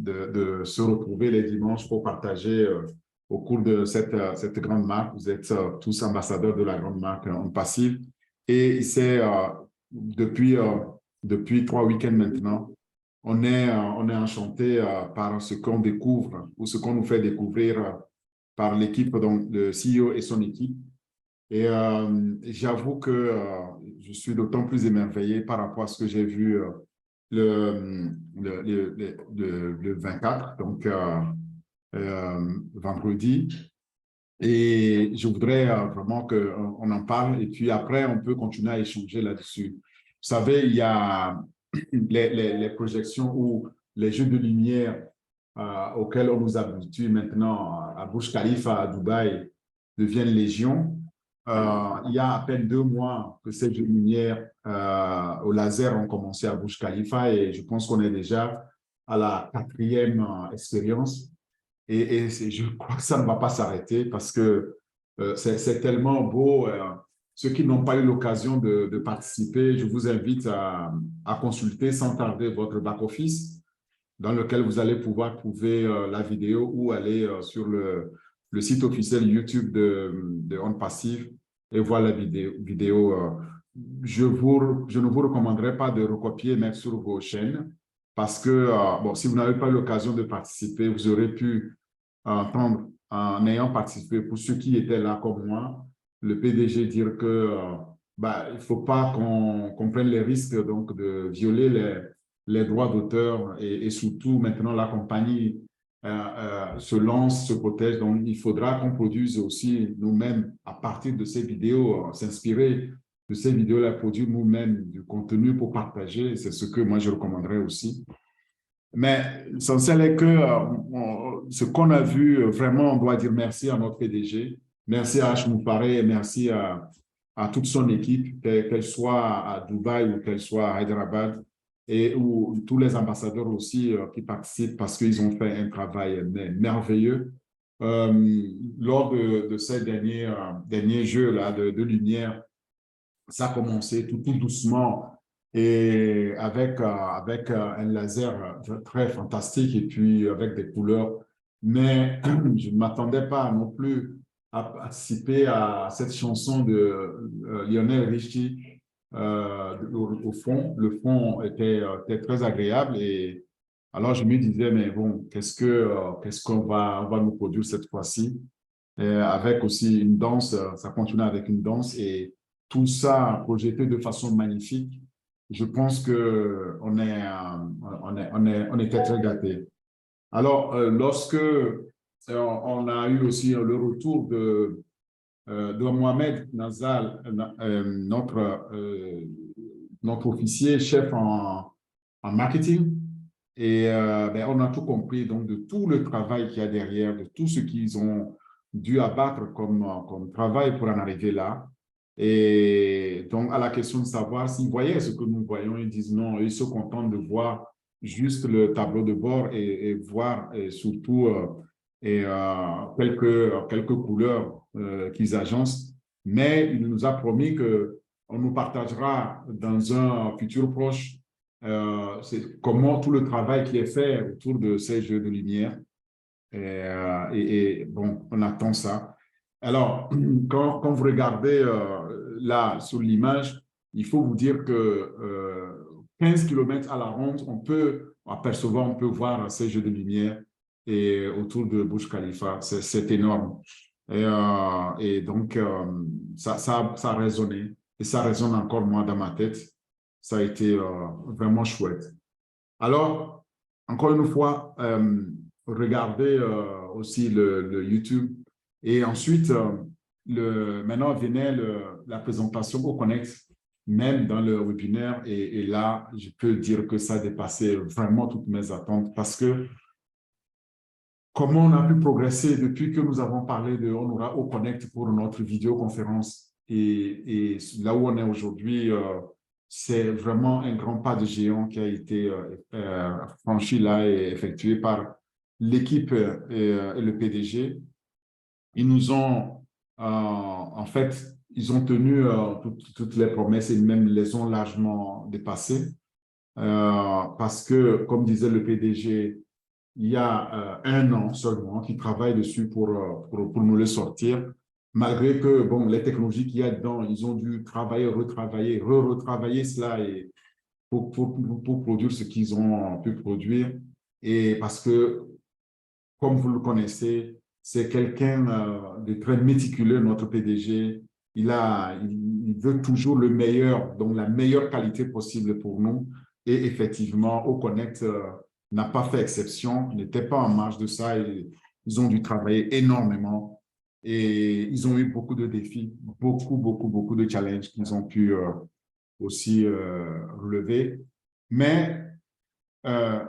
de se retrouver les dimanches pour partager au cours de cette grande marque. Vous êtes tous ambassadeurs de la grande marque On Passive. Et c'est depuis 3 week-ends maintenant, on est enchanté par ce qu'on découvre ou ce qu'on nous fait découvrir par l'équipe, donc le CEO et son équipe. Et j'avoue que je suis d'autant plus émerveillé par rapport à ce que j'ai vu le 24, donc vendredi. Et je voudrais vraiment qu'on en parle et puis après, on peut continuer à échanger là-dessus. Vous savez, il y a les projections ou les jeux de lumière auxquels on nous habitue maintenant à Burj Khalifa, à Dubaï, deviennent légion. Il y a à peine 2 mois que ces jeux de lumière au laser ont commencé à Burj Khalifa et je pense qu'on est déjà à la 4e expérience. Et je crois que ça ne va pas s'arrêter parce que c'est tellement beau. Ceux qui n'ont pas eu l'occasion de participer, je vous invite à consulter sans tarder votre back-office dans lequel vous allez pouvoir trouver la vidéo ou aller sur le site officiel YouTube de On Passive et voir la vidéo. Je ne vous recommanderais pas de recopier et mettre sur vos chaînes parce que bon, si vous n'avez pas eu l'occasion de participer, vous aurez pu entendre en ayant participé, pour ceux qui étaient là comme moi, le PDG dire que il ne faut pas qu'on prenne les risques donc, de violer les droits d'auteur et surtout maintenant la compagnie se lance, se protège. Donc, il faudra qu'on produise aussi nous-mêmes à partir de ces vidéos, s'inspirer de ces vidéos-là, produire nous-mêmes du contenu pour partager. C'est ce que moi je recommanderais aussi. Mais l'essentiel est que ce qu'on a vu, vraiment, on doit dire merci à notre PDG, merci à H. Moufaré et merci à toute son équipe, qu'elle soit à Dubaï ou qu'elle soit à Hyderabad, et ou tous les ambassadeurs aussi qui participent parce qu'ils ont fait un travail merveilleux. Lors de ces derniers jeux là, de lumière, ça a commencé tout doucement et avec un laser très fantastique et puis avec des couleurs. Mais je ne m'attendais pas non plus à participer à cette chanson de Lionel Richie au fond. Le fond était très agréable et alors je me disais, mais bon, qu'est-ce qu'on va nous produire cette fois-ci? Avec aussi une danse, ça continue avec une danse et tout ça projeté de façon magnifique. Je pense qu'on on était très gâtés. Alors, lorsque on a eu aussi le retour de Mohamed Nazal, notre officier chef en marketing, et on a tout compris donc, de tout le travail qu'il y a derrière, de tout ce qu'ils ont dû abattre comme travail pour en arriver là. Et donc, à la question de savoir s'ils voyaient ce que nous voyons, ils disent non, ils sont contents de voir juste le tableau de bord et voir et surtout quelques couleurs qu'ils agencent. Mais il nous a promis qu'on nous partagera dans un futur proche comment tout le travail qui est fait autour de ces jeux de lumière. Et bon, on attend ça. Alors, quand vous regardez là sur l'image, il faut vous dire que 15 km à la ronde, on peut voir ces jeux de lumière et autour de Burj Khalifa. C'est énorme. Et donc, ça a résonné. Et ça résonne encore moi dans ma tête. Ça a été vraiment chouette. Alors, encore une fois, regardez aussi le YouTube. Et ensuite, maintenant venait la présentation au Connect, même dans le webinaire. Et là, je peux dire que ça a dépassé vraiment toutes mes attentes parce que comment on a pu progresser depuis que nous avons parlé de On aura au Connect pour notre vidéoconférence. Et là où on est aujourd'hui, c'est vraiment un grand pas de géant qui a été franchi là et effectué par l'équipe et le PDG. Ils nous ont, en fait, ils ont tenu toutes les promesses et même les ont largement dépassées parce que, comme disait le PDG, il y a 1 an seulement qui travaillent dessus pour nous le sortir. Malgré que, bon, les technologies qu'il y a dedans, ils ont dû travailler, retravailler, retravailler cela et pour produire ce qu'ils ont pu produire. Et parce que, comme vous le connaissez, c'est quelqu'un de très méticuleux, notre PDG. Il veut toujours le meilleur, donc la meilleure qualité possible pour nous. Et effectivement, Oconnect n'a pas fait exception, n'était pas en marge de ça. Ils ont dû travailler énormément et ils ont eu beaucoup de défis, beaucoup de challenges qu'ils ont pu aussi relever. Mais euh,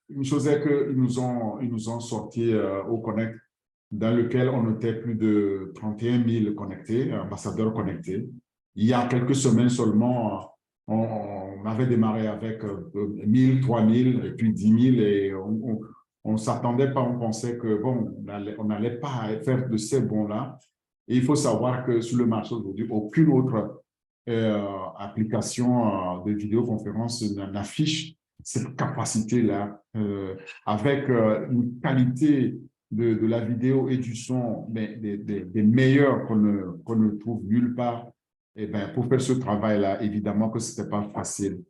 une chose est qu'ils nous ont sorti au Connect, dans lequel on était plus de 31 000 connectés, ambassadeurs connectés. Il y a quelques semaines seulement, on avait démarré avec 1 000, 3 000 et puis 10 000 et on ne s'attendait pas, on pensait que bon, on n'allait pas faire de ces bons-là. Et il faut savoir que sur le marché aujourd'hui, aucune autre application de vidéoconférence n'affiche cette capacité-là avec une qualité de la vidéo et du son mais des meilleurs qu'on ne trouve nulle part. Et ben, pour faire ce travail-là, évidemment que ce n'était pas facile.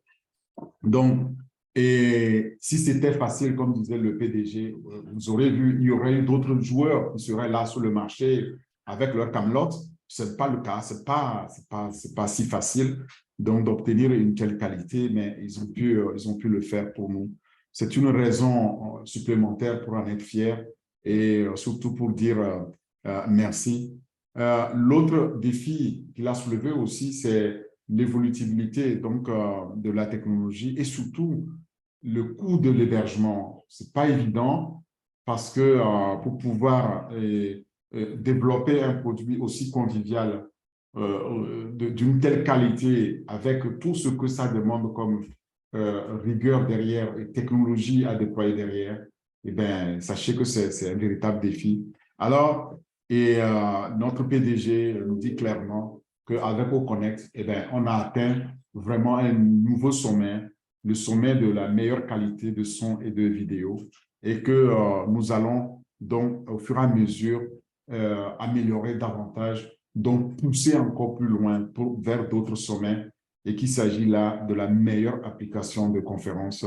Donc, et si c'était facile, comme disait le PDG, vous aurez vu, il y aurait eu d'autres joueurs qui seraient là sur le marché avec leur camelote. Ce n'est pas le cas, ce n'est pas si facile donc d'obtenir une telle qualité, mais ils ont pu le faire pour nous. C'est une raison supplémentaire pour en être fier et surtout pour dire merci. L'autre défi qu'il a soulevé aussi, c'est l'évolutivité donc de la technologie et surtout le coût de l'hébergement. C'est pas évident parce que pour pouvoir développer un produit aussi convivial d'une telle qualité avec tout ce que ça demande comme rigueur derrière et technologie à déployer derrière, eh bien, sachez que c'est un véritable défi. Alors, notre PDG nous dit clairement qu'avec Oconnect, eh bien, on a atteint vraiment un nouveau sommet, le sommet de la meilleure qualité de son et de vidéo, et que nous allons donc, au fur et à mesure, améliorer davantage, donc pousser encore plus loin vers d'autres sommets, et qu'il s'agit là de la meilleure application de conférence,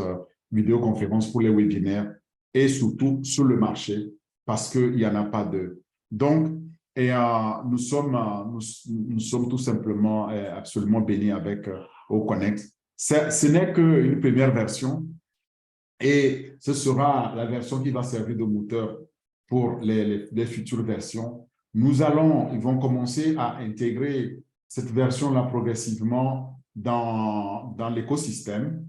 vidéoconférence pour les webinaires, et surtout sur le marché, parce qu'il n'y en a pas de. Donc, nous sommes tout simplement absolument bénis avec Oconnect. Ce n'est qu'une première version et ce sera la version qui va servir de moteur pour les futures versions. Ils vont commencer à intégrer cette version-là progressivement dans l'écosystème.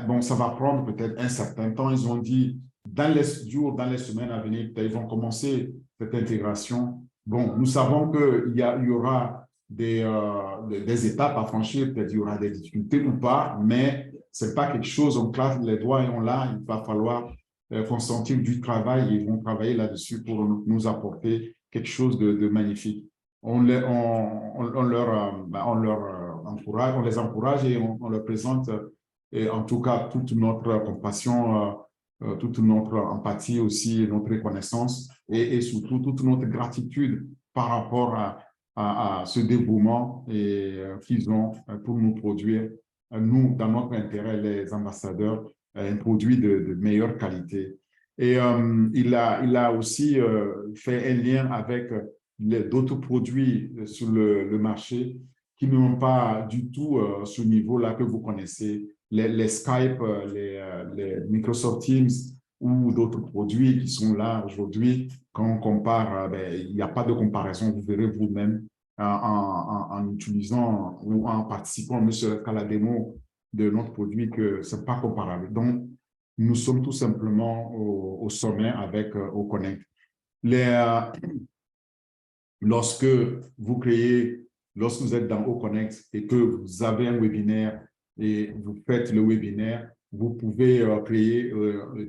Bon, ça va prendre peut-être un certain temps. Ils ont dit dans les jours, dans les semaines à venir, ils vont commencer cette intégration. Bon, nous savons qu'il y aura des étapes à franchir, peut-être il y aura des difficultés ou pas, mais ce n'est pas quelque chose, on claque les doigts et on l'a, il va falloir consentir du travail et ils vont travailler là-dessus pour nous apporter quelque chose de magnifique. On leur encourage, on les encourage et on leur présente en tout cas toute notre compassion, toute notre empathie aussi, notre reconnaissance et surtout toute notre gratitude par rapport à ce dévouement qu'ils ont pour nous produire, nous, dans notre intérêt, les ambassadeurs, un produit de meilleure qualité. Et il a aussi fait un lien avec d'autres produits sur le marché qui n'ont pas du tout ce niveau-là que vous connaissez, les Skype, les Microsoft Teams ou d'autres produits qui sont là aujourd'hui. Quand on compare, il n'y a pas de comparaison, vous verrez vous-même en utilisant ou en participant, ne serait-ce qu'à la démo de notre produit, que ce n'est pas comparable. Donc, nous sommes tout simplement au sommet avec Oconnect. Lorsque lorsque vous êtes dans Oconnect et que vous avez un webinaire et vous faites le webinaire, vous pouvez créer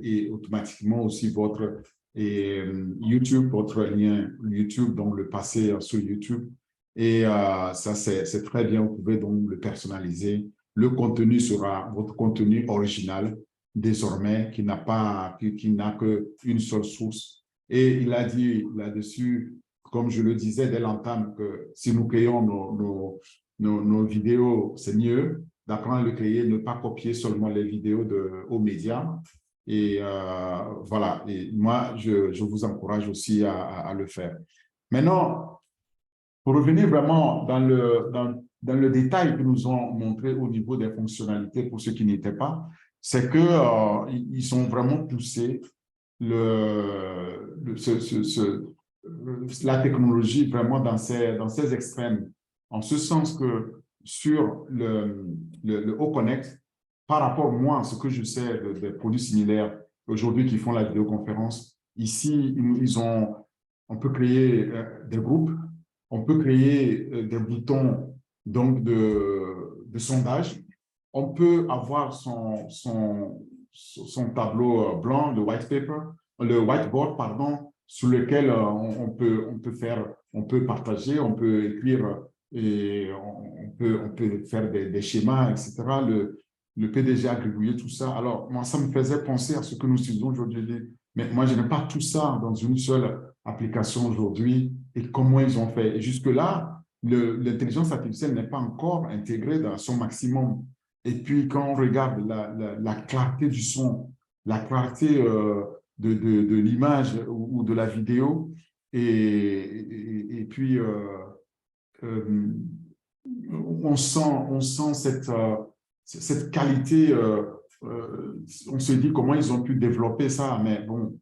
et automatiquement aussi votre YouTube, votre lien YouTube, donc le passer sur YouTube. Et ça, c'est très bien. Vous pouvez donc le personnaliser. Le contenu sera votre contenu original. désormais, qui n'a qu'une seule source. Et il a dit là-dessus, comme je le disais dès l'entame, que si nous créons nos vidéos, c'est mieux d'apprendre à le créer, ne pas copier seulement les vidéos aux médias. Et voilà, et moi, je vous encourage aussi à le faire. Maintenant, pour revenir vraiment dans le détail que nous ont montré au niveau des fonctionnalités pour ceux qui n'étaient pas, c'est qu'ils ont vraiment poussé la technologie vraiment dans ses extrêmes. En ce sens que sur le Haut Connect, par rapport, moi, à ce que je sais des produits similaires aujourd'hui qui font la vidéoconférence, ici, on peut créer des groupes, on peut créer des boutons donc de sondage, on peut avoir son tableau blanc, le whiteboard, pardon, sur lequel on peut partager, on peut écrire et on peut faire des schémas, etc. Le PDG a gribouillé tout ça. Alors, moi, ça me faisait penser à ce que nous utilisons aujourd'hui. Mais moi, je n'ai pas tout ça dans une seule application aujourd'hui et comment ils ont fait. Et jusque-là, l'intelligence artificielle n'est pas encore intégrée dans son maximum. Et puis, quand on regarde la clarté du son, la clarté de l'image ou de la vidéo, et puis euh, on sent cette qualité, on se dit comment ils ont pu développer ça, mais bon,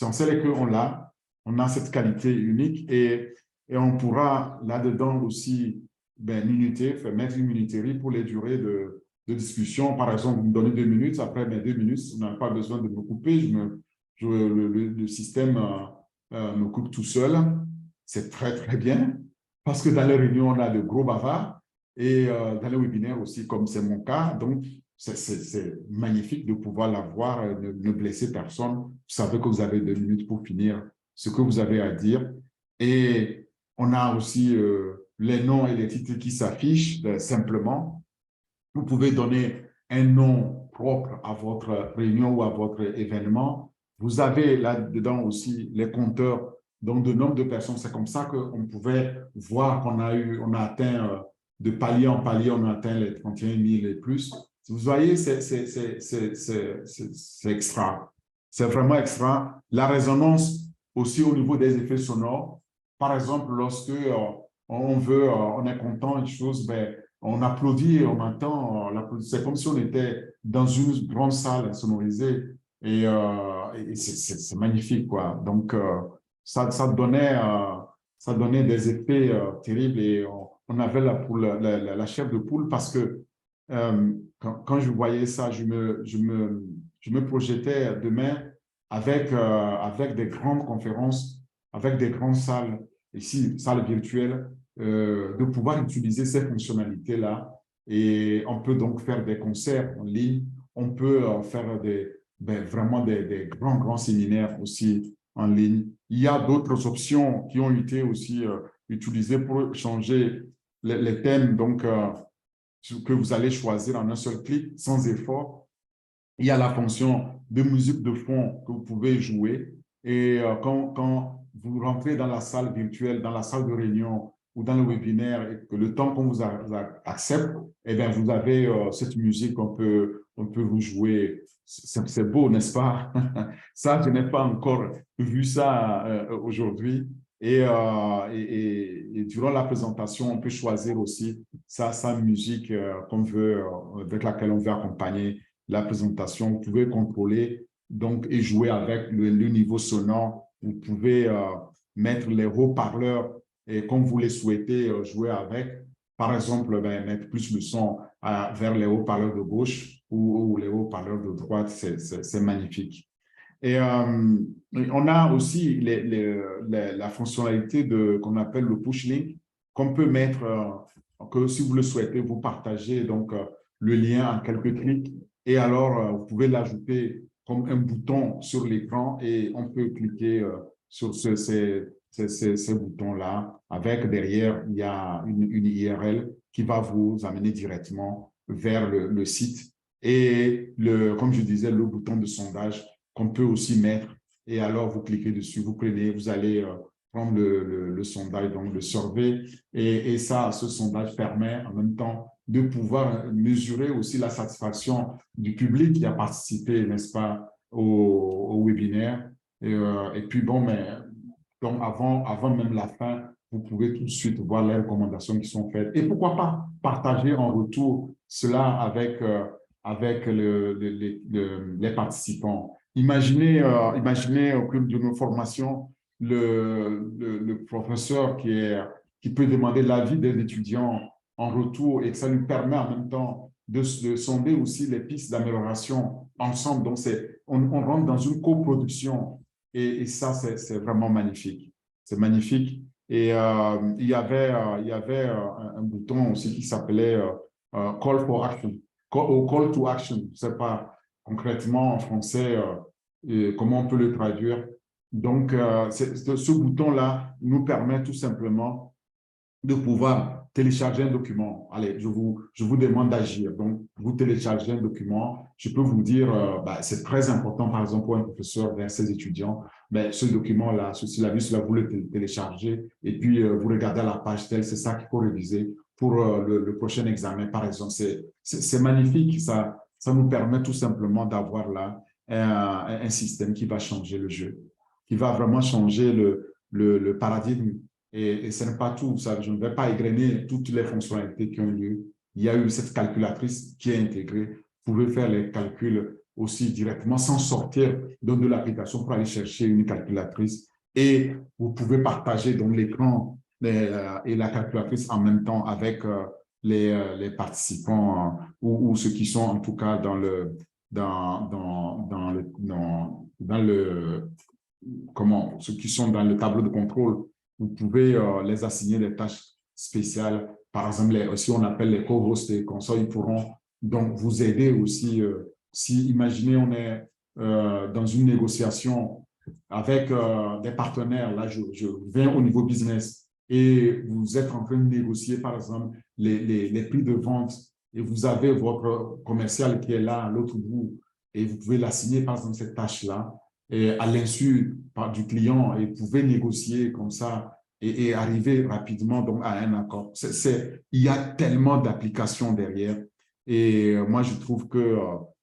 on sait on a cette qualité unique et on pourra là-dedans aussi minuter, mettre une minuterie pour les durées de discussion. Par exemple, vous me donnez 2 minutes, après mes 2 minutes, on n'a pas besoin de me couper, le système me coupe tout seul. C'est très, très bien parce que dans les réunions, on a de gros bavards et dans les webinaires aussi, comme c'est mon cas. Donc, c'est magnifique de pouvoir l'avoir, ne blesser personne. Vous savez que vous avez 2 minutes pour finir ce que vous avez à dire. Et on a aussi les noms et les titres qui s'affichent simplement. Vous pouvez donner un nom propre à votre réunion ou à votre événement. Vous avez là-dedans aussi les compteurs donc de nombre de personnes. C'est comme ça qu'on pouvait voir qu'on a atteint de palier en palier, on a atteint les 31 000 et plus. Vous voyez, c'est extra. C'est vraiment extra. La résonance aussi au niveau des effets sonores. Par exemple, lorsque on est content, une chose, on applaudit et on entend. C'est comme si on était dans une grande salle sonorisée et c'est magnifique, quoi. Donc, ça donnait des effets terribles et on avait la chair de poule parce que quand je voyais ça, je me projetais demain avec des grandes conférences, avec des grandes salles, ici, salles virtuelles, de pouvoir utiliser ces fonctionnalités-là. Et on peut donc faire des concerts en ligne, on peut faire vraiment des grands séminaires aussi en ligne. Il y a d'autres options qui ont été aussi utilisées pour changer les thèmes donc, que vous allez choisir en un seul clic, sans effort. Il y a la fonction de musique de fond que vous pouvez jouer. Et quand vous rentrez dans la salle virtuelle, dans la salle de réunion ou dans le webinaire, et que le temps qu'on vous accepte, eh bien, vous avez cette musique qu'on peut vous jouer. C'est beau, n'est-ce pas? Ça, je n'ai pas encore vu ça aujourd'hui. Et durant la présentation, on peut choisir aussi sa musique qu'on veut, avec laquelle on veut accompagner la présentation. Vous pouvez contrôler donc, et jouer avec le niveau sonore. Vous pouvez mettre les haut-parleurs et comme vous les souhaitez jouer avec. Par exemple, mettre plus le son vers les haut-parleurs de gauche ou les haut-parleurs de droite. C'est magnifique. Et on a aussi la fonctionnalité qu'on appelle le push link, qu'on peut mettre, que si vous le souhaitez, vous partagez donc, le lien en quelques clics. Et alors, vous pouvez l'ajouter comme un bouton sur l'écran et on peut cliquer sur ces boutons-là. Avec derrière, il y a une URL qui va vous amener directement vers le site et, comme je disais, le bouton de sondage qu'on peut aussi mettre. Et alors, vous cliquez dessus, vous prenez, vous allez prendre le sondage, donc le survey. Et ça, ce sondage permet en même temps de pouvoir mesurer aussi la satisfaction du public qui a participé, n'est-ce pas, au webinaire. Et puis, bon, mais donc avant même la fin, vous pouvez tout de suite voir les recommandations qui sont faites. Et pourquoi pas partager en retour cela avec les participants. Imaginez au cours de nos formations, le professeur qui peut demander l'avis des étudiants en retour et que ça lui permet en même temps de sonder aussi les pistes d'amélioration ensemble. Donc, on rentre dans une coproduction et ça, c'est vraiment magnifique. C'est magnifique. Et il y avait un bouton aussi qui s'appelait Call for Action, Call to Action. Je ne sais pas concrètement en français comment on peut le traduire. Donc, ce bouton-là nous permet tout simplement de pouvoir télécharger un document. Allez, je vous demande d'agir. Donc, vous téléchargez un document. Je peux vous dire, c'est très important, par exemple, pour un professeur vers ses étudiants. Mais ce document-là, ce syllabus, là, vous le téléchargez et puis vous regardez à la page telle, c'est ça qu'il faut réviser pour le prochain examen, par exemple. C'est magnifique. Ça nous permet tout simplement d'avoir là un système qui va changer le jeu, qui va vraiment changer le paradigme et ce n'est pas tout. Ça, je ne vais pas égrener toutes les fonctionnalités qui ont lieu. Il y a eu cette calculatrice qui est intégrée. Vous pouvez faire les calculs aussi directement sans sortir de l'application pour aller chercher une calculatrice. Et vous pouvez partager donc l'écran et la calculatrice en même temps avec les participants ou ceux qui sont en tout cas dans ceux qui sont dans le tableau de contrôle. Vous pouvez les assigner des tâches spéciales. Par exemple, si on appelle les co-hosts et comme ça, ils pourront donc vous aider aussi. Si, imaginez, on est dans une négociation avec des partenaires, là, je viens au niveau business et vous êtes en train de négocier, par exemple, les prix de vente et vous avez votre commercial qui est là à l'autre bout et vous pouvez l'assigner, par exemple, cette tâche-là et à l'insu du client et vous pouvez négocier comme ça et arriver rapidement donc, à un accord. Il y a tellement d'applications derrière et moi, je trouve que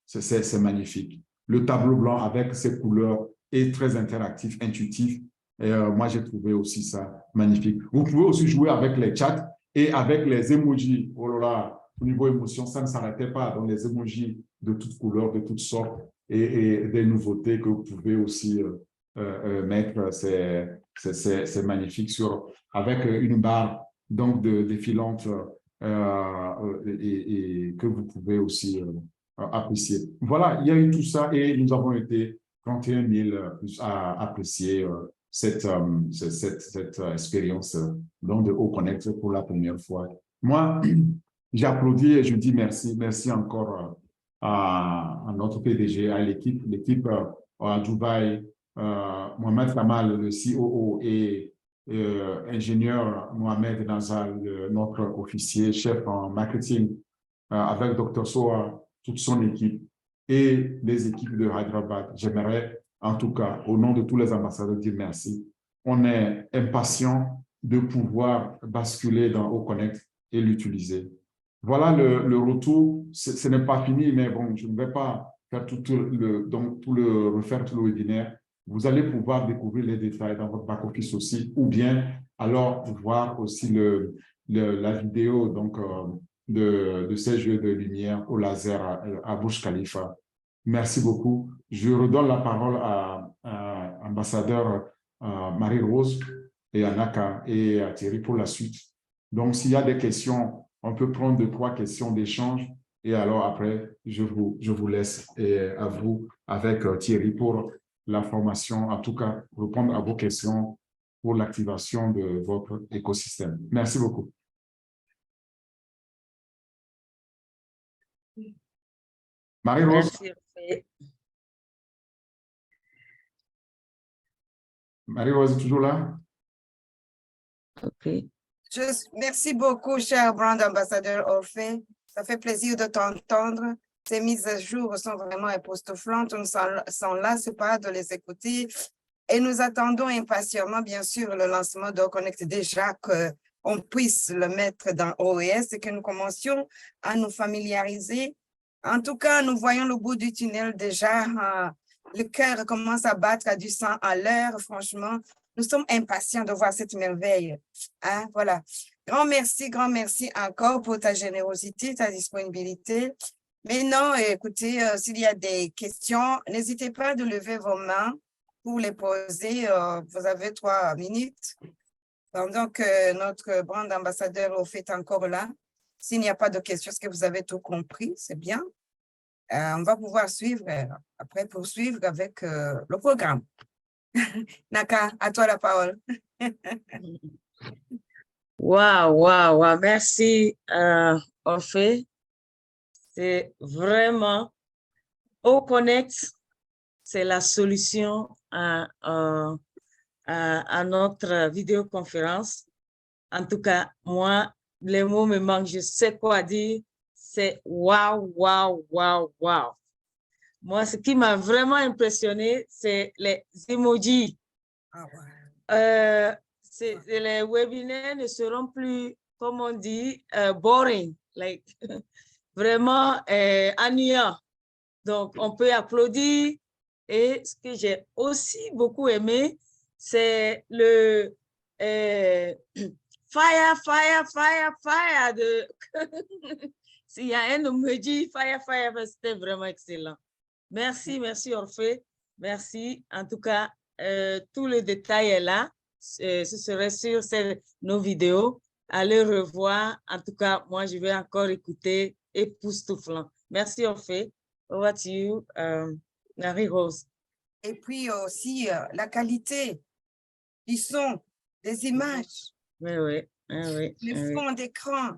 c'est magnifique. Le tableau blanc avec ses couleurs est très interactif, intuitif. Et moi, j'ai trouvé aussi ça magnifique. Vous pouvez aussi jouer avec les chats et avec les emojis. Oh là là, au niveau émotion, ça ne s'arrêtait pas. Donc, les emojis de toutes couleurs, de toutes sortes et des nouveautés que vous pouvez aussi mettre. C'est magnifique avec une barre donc défilante et que vous pouvez aussi apprécier. Voilà, il y a eu tout ça et nous avons été 31 000 à apprécier cette expérience donc de Connect pour la première fois. Moi, j'applaudis et je dis merci. Merci encore à notre PDG, à l'équipe à Dubaï, Mohamed Kamal, le COO, et ingénieur Mohamed Nazal, notre officier, chef en marketing, avec Dr. Soa, toute son équipe et les équipes de Hyderabad. J'aimerais, en tout cas, au nom de tous les ambassadeurs, dire merci. On est impatient de pouvoir basculer dans OConnect et l'utiliser. Voilà le retour. Ce n'est pas fini, mais bon, je ne vais pas faire refaire tout le webinaire. Vous allez pouvoir découvrir les détails dans votre back-office aussi, ou bien alors voir aussi la vidéo donc, de ces jeux de lumière au laser à Burj Khalifa. Merci beaucoup. Je redonne la parole à ambassadeur Marie-Rose et à Naka et à Thierry pour la suite. Donc, s'il y a des questions, on peut prendre 2-3 questions d'échange et alors après, je vous laisse à vous avec Thierry pour la formation, en tout cas, répondre à vos questions pour l'activation de votre écosystème. Merci beaucoup. Marie-Rose. Merci. Marie-Rose est toujours là? OK. Merci beaucoup, cher brand ambassadeur Orphée. Ça fait plaisir de t'entendre. ces mises à jour sont vraiment époustouflantes. On ne s'en lasse pas de les écouter. Et nous attendons impatiemment, bien sûr, le lancement d'Oconnect déjà qu'on puisse le mettre dans OES et que nous commencions à nous familiariser. En tout cas, nous voyons le bout du tunnel déjà. Le cœur commence à battre à du 100 à l'heure. Franchement, nous sommes impatients de voir cette merveille. Hein, voilà. Grand merci encore pour ta générosité, ta disponibilité. Mais non, écoutez, s'il y a des questions, n'hésitez pas à lever vos mains pour les poser. Vous avez 3 minutes. Pendant que notre brand ambassadeur est encore là. S'il n'y a pas de questions, est-ce que vous avez tout compris? C'est bien. On va pouvoir suivre, après poursuivre avec le programme. Naka, à toi la parole. Wow. Merci, Orphée. C'est vraiment Oconnect, c'est la solution à notre vidéoconférence. En tout cas, moi, les mots me manquent, je sais quoi dire. C'est wow. Moi, ce qui m'a vraiment impressionné, c'est les emojis. Les webinaires ne seront plus, comme on dit, boring, like, vraiment ennuyants. Donc, on peut applaudir. Et ce que j'ai aussi beaucoup aimé, c'est le fire. S'il y a un emoji, fire, c'était vraiment excellent. Merci Orphée. Merci. En tout cas, tout le détail est là. Ce serait sur nos vidéos. Allez revoir. En tout cas, moi, je vais encore écouter époustouflant. Merci Orphée. Over to you, Marie-Rose. Et puis aussi, la qualité du son, des images. Oui. Le fond d'écran.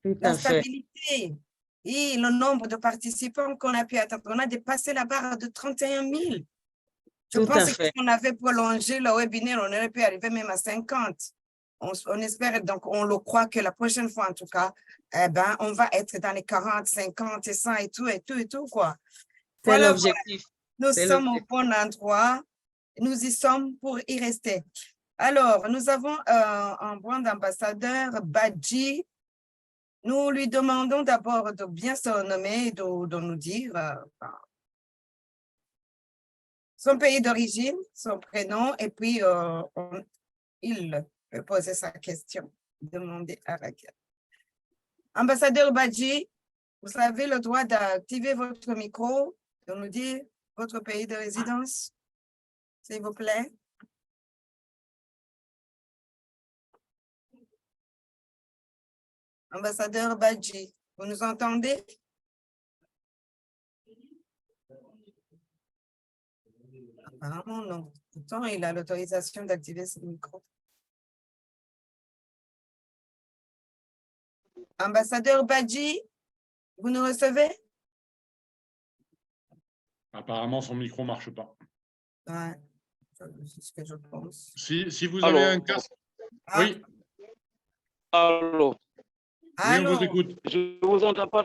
Tout La à fait. stabilité et le nombre de participants qu'on a pu atteindre. On a dépassé la barre de 31 000. Je pense que si on avait prolongé le webinaire, on aurait pu arriver même à 50. On espère, donc on le croit que la prochaine fois, en tout cas, on va être dans les 40, 50 et 100 et tout, quoi. C'est l'objectif. Nous sommes au bon endroit. Nous y sommes pour y rester. Alors, nous avons un brand ambassadeur, Badji. Nous lui demandons d'abord de bien se nommer, de nous dire son pays d'origine, son prénom, et puis il peut poser sa question, demander à Raquel. Ambassadeur Badji, vous avez le droit d'activer votre micro, de nous dire votre pays de résidence, s'il vous plaît. Ambassadeur Badji, vous nous entendez? Apparemment, non. Pourtant, il a l'autorisation d'activer ce micro. Ambassadeur Badji, vous nous recevez? Apparemment, son micro ne marche pas. Ouais, c'est ce que je pense. Si vous avez un casque. Ah. Oui. Allô. Oui, on vous écoute. Je vous entends pas.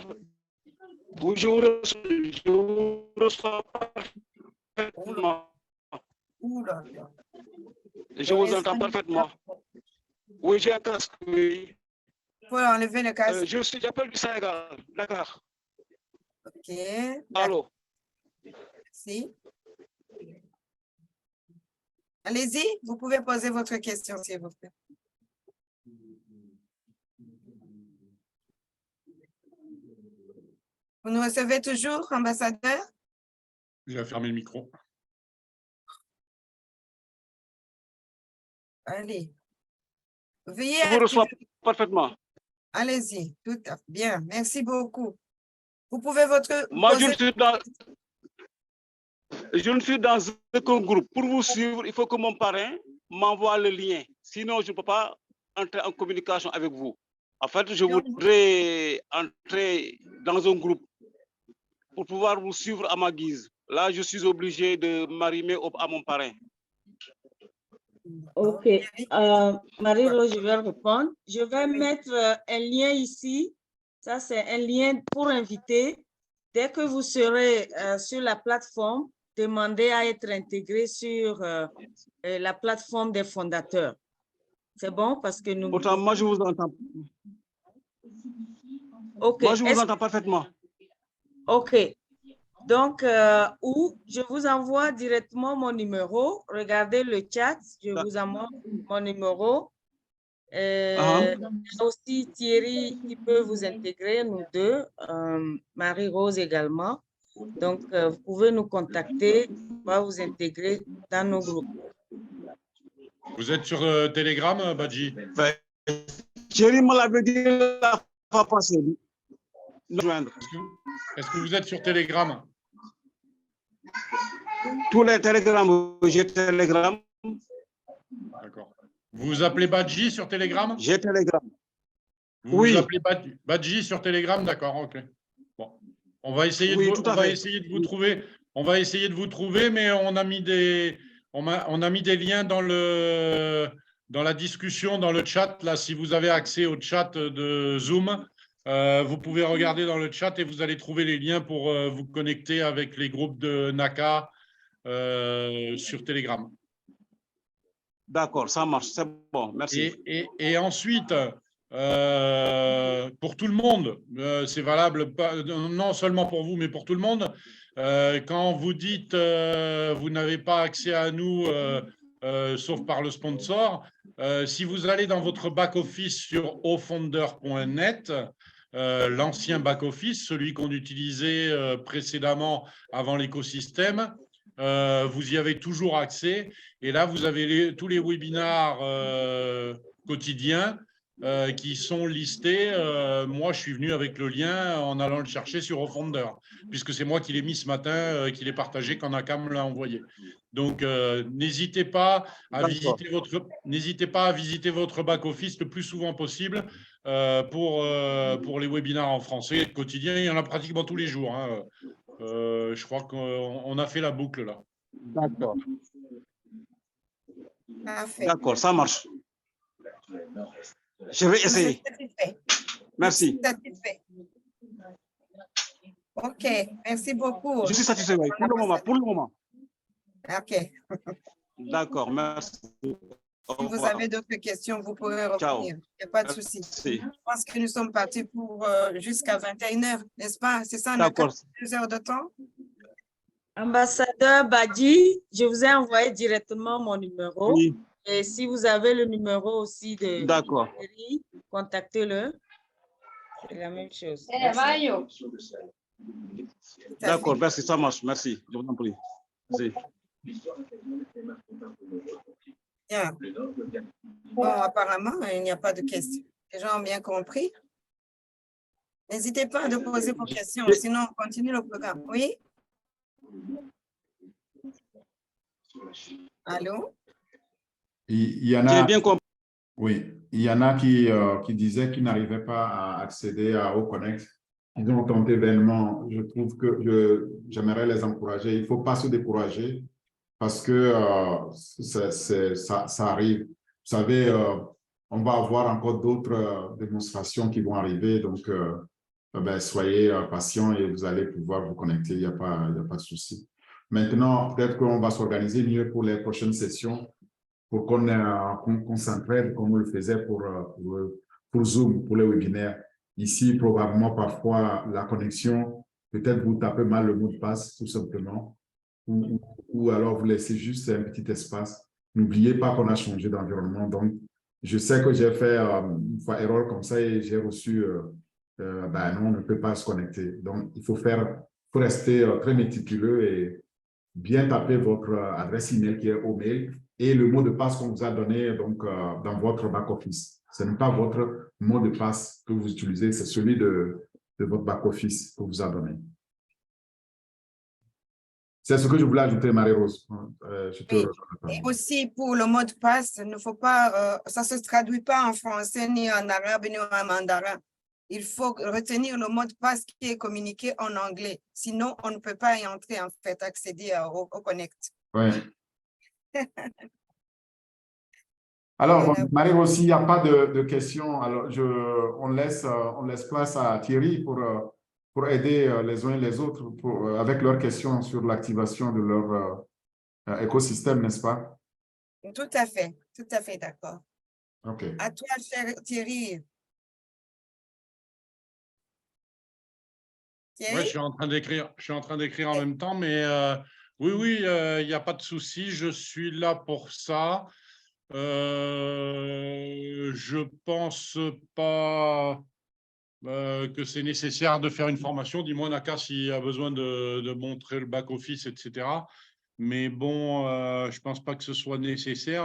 Oui, je vous reçois parfaitement. Je vous entends parfaitement. Oui, j'ai un casque, oui. Il faut enlever le casque. J'appelle du Sénégal, Dakar. OK. Allô. Merci. Allez-y, vous pouvez poser votre question, s'il vous plaît. Vous nous recevez toujours, ambassadeur? Il a fermé le micro. Allez. Veuillez Je vous reçois parfaitement. Allez-y, tout à fait. Bien, merci beaucoup. Vous pouvez Moi, je ne suis dans aucun groupe. Pour vous suivre, il faut que mon parrain m'envoie le lien. Sinon, je ne peux pas entrer en communication avec vous. En fait, je voudrais entrer dans un groupe pour pouvoir vous suivre à ma guise. Là, je suis obligé de m'arrimer à mon parrain. OK. Marie-Rose, je vais répondre. Je vais mettre un lien ici. Ça, c'est un lien pour inviter. dès que vous serez sur la plateforme, demandez à être intégré sur la plateforme des fondateurs. C'est bon parce que nous... Pourtant, moi, je vous entends. OK. Moi, je vous entends parfaitement. OK. Donc, ou je vous envoie directement mon numéro. Regardez le chat. Je vous envoie mon numéro. Il y a aussi Thierry qui peut vous intégrer, nous deux. Marie-Rose également. Donc, vous pouvez nous contacter. On va vous intégrer dans nos groupes. Vous êtes sur Telegram, Badji? Thierry me l'avait dit la fois passée. Est-ce que vous êtes sur Telegram? Tous les télégrammes, j'ai Telegram. D'accord. Vous vous appelez Badji sur Telegram? J'ai Telegram. Vous Oui. vous appelez Badji sur Telegram, d'accord, ok. Bon. On va essayer, Oui, on va essayer de vous trouver. On va essayer de vous trouver, mais on a mis des, on a mis des liens dans la discussion, dans le chat. Là, si vous avez accès au chat de Zoom, vous pouvez regarder dans le chat et vous allez trouver les liens pour vous connecter avec les groupes de NACA sur Telegram. D'accord, ça marche, c'est bon, merci. Et ensuite, pour tout le monde, c'est valable, non seulement pour vous, mais pour tout le monde, quand vous dites vous n'avez pas accès à nous, sauf par le sponsor, si vous allez dans votre back-office sur aufounder.net, l'ancien back-office, celui qu'on utilisait précédemment avant l'écosystème, vous y avez toujours accès. Et là, vous avez tous les webinars quotidiens qui sont listés. Moi, je suis venu avec le lien en allant le chercher sur Aufounder, puisque c'est moi qui l'ai mis ce matin, qui l'ai partagé quand Nakam l'a envoyé. Donc, n'hésitez pas à visiter votre back-office le plus souvent possible pour les webinars en français quotidiens. Il y en a pratiquement tous les jours. Hein. Je crois qu'on a fait la boucle là. D'accord. Parfait. D'accord, ça marche. Je vais essayer. Merci. Satisfait. OK, merci beaucoup. Je suis satisfait pour le moment. Pour le moment. OK. D'accord, merci. Si vous avez d'autres questions, vous pourrez revenir. Il n'y a pas de souci. Je pense que nous sommes partis pour jusqu'à 21h, n'est-ce pas? C'est ça, on a 2 heures de temps? Ambassadeur Badji, je vous ai envoyé directement mon numéro. Oui. Et si vous avez le numéro aussi de Thierry, contactez-le. C'est la même chose. D'accord, merci, ça marche. Merci. Je vous en prie. Merci. Bien. Bon, apparemment, il n'y a pas de questions. Les gens ont bien compris. N'hésitez pas à poser vos questions, sinon on continue le programme. Oui? Allô? Il y en a, oui, il y en a qui disaient qu'ils n'arrivaient pas à accéder au Connect. Ils ont tenté vainement. Je trouve que j'aimerais les encourager. Il ne faut pas se décourager parce que ça arrive. Vous savez, on va avoir encore d'autres démonstrations qui vont arriver. Donc, soyez patients et vous allez pouvoir vous connecter. Il n'y a pas de souci. Maintenant, peut-être qu'on va s'organiser mieux pour les prochaines sessions pour qu'on s'entraide comme on le faisait pour Zoom, pour les webinaires. Ici, probablement, parfois, la connexion, peut-être vous tapez mal le mot de passe, tout simplement, ou alors vous laissez juste un petit espace. N'oubliez pas qu'on a changé d'environnement. Donc, je sais que j'ai fait une fois erreur comme ça et j'ai reçu non, on ne peut pas se connecter. Donc, il faut rester très méticuleux et bien taper votre adresse email qui est au mail et le mot de passe qu'on vous a donné donc, dans votre back-office. Ce n'est pas votre mot de passe que vous utilisez, c'est celui de votre back-office que vous a donné. C'est ce que je voulais ajouter, Marie-Rose. Et aussi, pour le mot de passe, il ne faut pas, ça ne se traduit pas en français, ni en arabe, ni en mandarin. Il faut retenir le mot de passe qui est communiqué en anglais. Sinon, on ne peut pas y entrer, en fait, accéder au Connect. Oui. Alors, Marie-Rose, s'il n'y a pas de questions, alors on laisse place à Thierry pour pour aider les uns et les autres avec leurs questions sur l'activation de leur écosystème, n'est-ce pas? Tout à fait d'accord. OK. À toi, cher Thierry. Ouais, Thierry? je suis en train d'écrire en même temps, mais oui, il n'y a pas de souci, je suis là pour ça. Je pense pas que c'est nécessaire de faire une formation. Dis-moi, Naka, s'il y a besoin de montrer le back-office, etc. Mais bon, je pense pas que ce soit nécessaire.